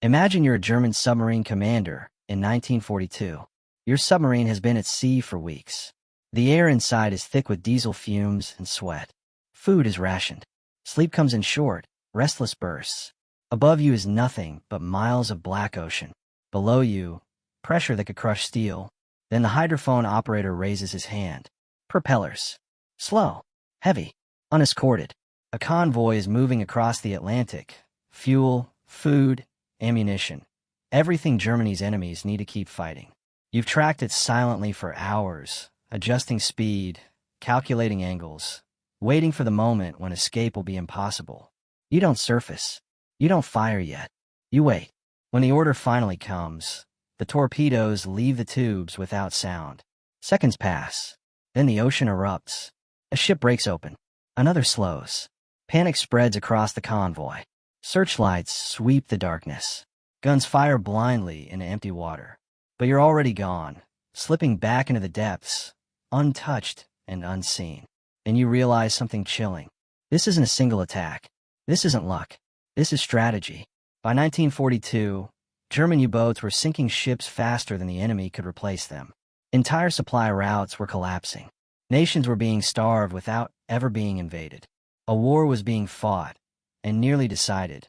Imagine you're a German submarine commander in 1942. Your submarine has been at sea for weeks. The air inside is thick with diesel fumes and sweat. Food is rationed. Sleep comes in short, restless bursts. Above you is nothing but miles of black ocean. Below you, pressure that could crush steel. Then the hydrophone operator raises his hand. Propellers. Slow. Heavy. Unescorted. A convoy is moving across the Atlantic. Fuel, food, ammunition. Everything Germany's enemies need to keep fighting. You've tracked it silently for hours, adjusting speed, calculating angles, waiting for the moment when escape will be impossible. You don't surface. You don't fire yet. You wait. When the order finally comes, the torpedoes leave the tubes without sound. Seconds pass. Then the ocean erupts. A ship breaks open. Another slows. Panic spreads across the convoy. Searchlights sweep the darkness. Guns fire blindly into empty water. But you're already gone, slipping back into the depths, untouched and unseen. And you realize something chilling. This isn't a single attack. This isn't luck. This is strategy. By 1942, German U-boats were sinking ships faster than the enemy could replace them. Entire supply routes were collapsing. Nations were being starved without ever being invaded. A war was being fought, and nearly decided,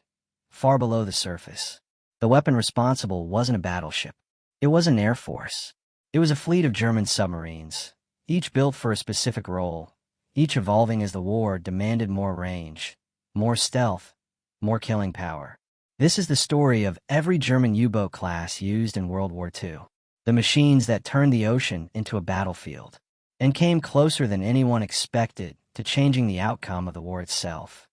far below the surface. The weapon responsible wasn't a battleship. It was an air force. It was a fleet of German submarines, each built for a specific role, each evolving as the war demanded more range, more stealth, more killing power. This is the story of every German U-boat class used in World War II. The machines that turned the ocean into a battlefield, and came closer than anyone expected to changing the outcome of the war itself.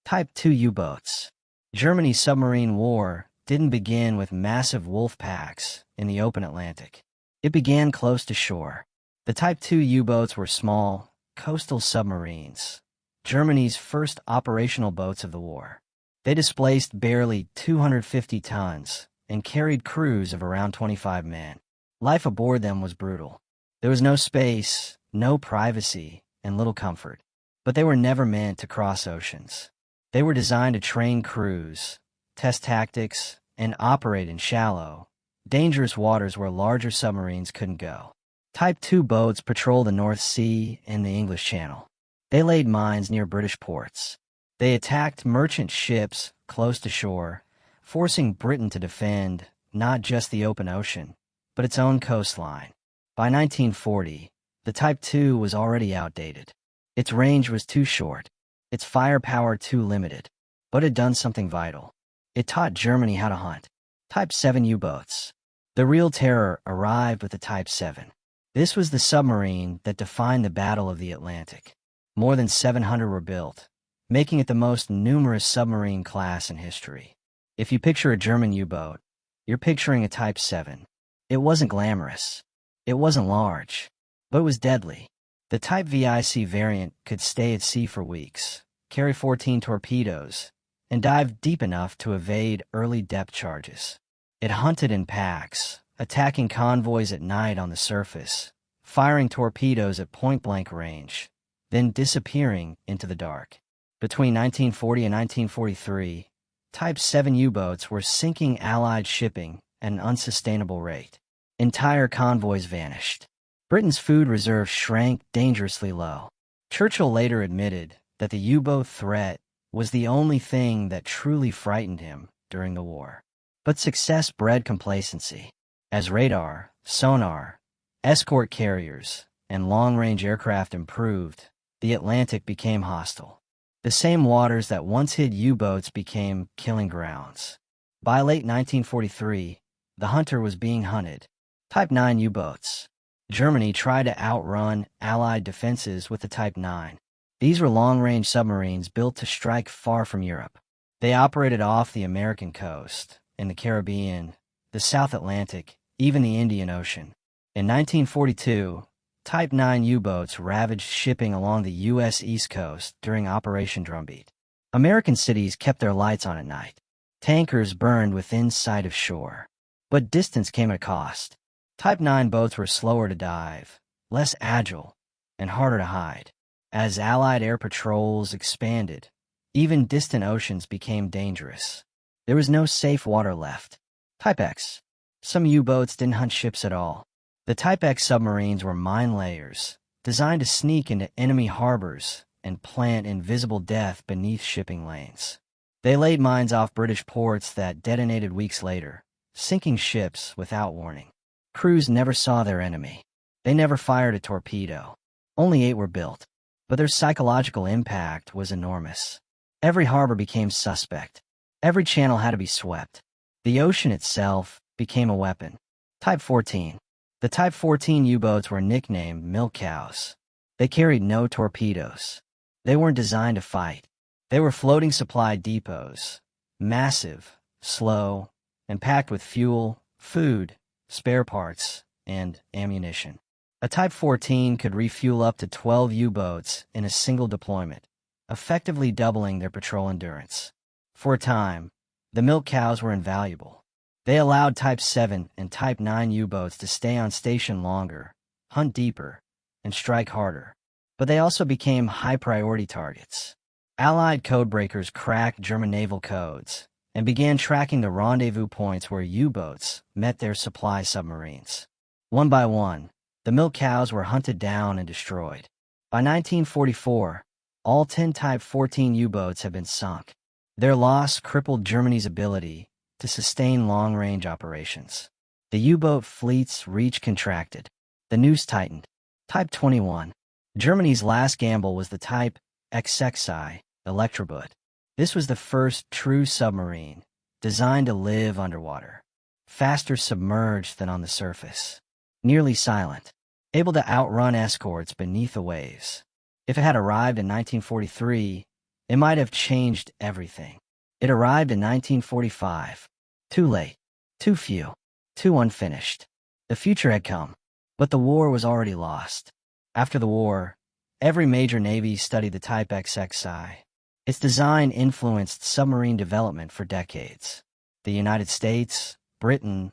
Type II U-boats. Germany's submarine war didn't begin with massive Wolfpacks in the open Atlantic. It began close to shore. The Type II U-boats were small, coastal submarines, Germany's first operational boats of the war. They displaced barely 250 tons and carried crews of around 25 men. Life aboard them was brutal. There was no space, no privacy, and little comfort. But they were never meant to cross oceans. They were designed to train crews, test tactics, and operate in shallow, dangerous waters where larger submarines couldn't go. Type II boats patrolled the North Sea and the English Channel. They laid mines near British ports. They attacked merchant ships close to shore, forcing Britain to defend not just the open ocean, but its own coastline. By 1940, the Type II was already outdated. Its range was too short, its firepower too limited, but it had done something vital. It taught Germany how to hunt. Type VII U-boats. The real terror arrived with the Type VII. This was the submarine that defined the Battle of the Atlantic. More than 700 were built, making it the most numerous submarine class in history. If you picture a German U-boat, you're picturing a Type VII. It wasn't glamorous. It wasn't large, but it was deadly. The Type VIC variant could stay at sea for weeks, carry 14 torpedoes, and dive deep enough to evade early depth charges. It hunted in packs, attacking convoys at night on the surface, firing torpedoes at point-blank range, then disappearing into the dark. Between 1940 and 1943, Type VII U-boats were sinking Allied shipping at an unsustainable rate. Entire convoys vanished. Britain's food reserves shrank dangerously low. Churchill later admitted that the U-boat threat was the only thing that truly frightened him during the war. But success bred complacency. As radar, sonar, escort carriers, and long-range aircraft improved, the Atlantic became hostile. The same waters that once hid U-boats became killing grounds. By late 1943, the Hunter was being hunted. Type IX U-boats. Germany tried to outrun Allied defenses with the Type IX. These were long-range submarines built to strike far from Europe. They operated off the American coast, in the Caribbean, the South Atlantic, even the Indian Ocean. In 1942, Type IX U-boats ravaged shipping along the U.S. East Coast during Operation Drumbeat. American cities kept their lights on at night. Tankers burned within sight of shore. But distance came at a cost. Type IX boats were slower to dive, less agile, and harder to hide. As Allied air patrols expanded, even distant oceans became dangerous. There was no safe water left. Type X. Some U-boats didn't hunt ships at all. The Type X submarines were mine layers, designed to sneak into enemy harbors and plant invisible death beneath shipping lanes. They laid mines off British ports that detonated weeks later, sinking ships without warning. Crews never saw their enemy. They never fired a torpedo. Only 8 were built, but their psychological impact was enormous. Every harbor became suspect. Every channel had to be swept. The ocean itself became a weapon. Type 14. The Type 14 U-boats were nicknamed milk cows. They carried no torpedoes. They weren't designed to fight. They were floating supply depots, massive, slow, and packed with fuel, food, spare parts, and ammunition. A Type 14 could refuel up to 12 U-boats in a single deployment, effectively doubling their patrol endurance. For a time, the milk cows were invaluable. They allowed Type VII and Type IX U-boats to stay on station longer, hunt deeper, and strike harder. But they also became high-priority targets. Allied codebreakers cracked German naval codes and began tracking the rendezvous points where U-boats met their supply submarines. One by one, the milk cows were hunted down and destroyed. By 1944, all 10 Type 14 U-boats had been sunk. Their loss crippled Germany's ability to sustain long-range operations. The U-boat fleet's reach contracted. The noose tightened. Type 21. Germany's last gamble was the Type XXIII, Elektroboot. This was the first true submarine, designed to live underwater. Faster submerged than on the surface. Nearly silent. Able to outrun escorts beneath the waves. If it had arrived in 1943, it might have changed everything. It arrived in 1945. Too late. Too few. Too unfinished. The future had come, but the war was already lost. After the war, every major navy studied the Type XXIII. Its design influenced submarine development for decades. The United States, Britain,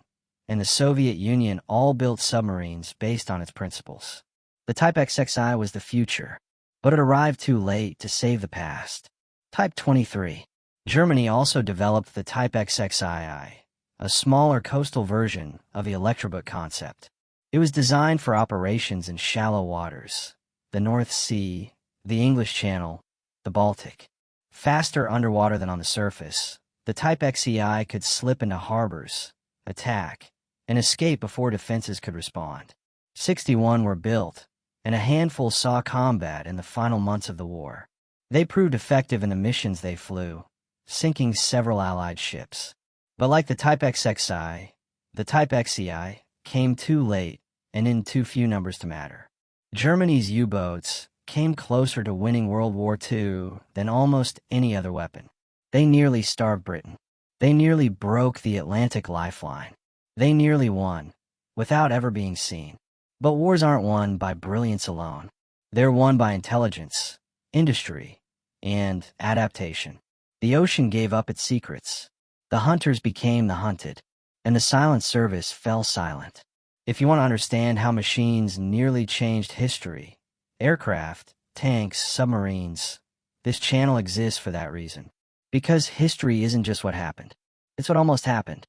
and the Soviet Union all built submarines based on its principles. The Type XXIII was the future, but it arrived too late to save the past. Type 23. Germany also developed the Type XXIII, a smaller coastal version of the Elektroboot concept. It was designed for operations in shallow waters, the North Sea, the English Channel, the Baltic. Faster underwater than on the surface, the Type XEI could slip into harbors, attack, and escape before defenses could respond. 61 were built, and a handful saw combat in the final months of the war. They proved effective in the missions they flew, sinking several Allied ships. But like the Type XXI, the Type XEI came too late and in too few numbers to matter. Germany's U-boats came closer to winning World War II than almost any other weapon. They nearly starved Britain. They nearly broke the Atlantic lifeline. They nearly won, without ever being seen. But wars aren't won by brilliance alone. They're won by intelligence, industry, and adaptation. The ocean gave up its secrets. The hunters became the hunted, and the silent service fell silent. If you want to understand how machines nearly changed history, aircraft, tanks, submarines, this channel exists for that reason. Because history isn't just what happened. It's what almost happened.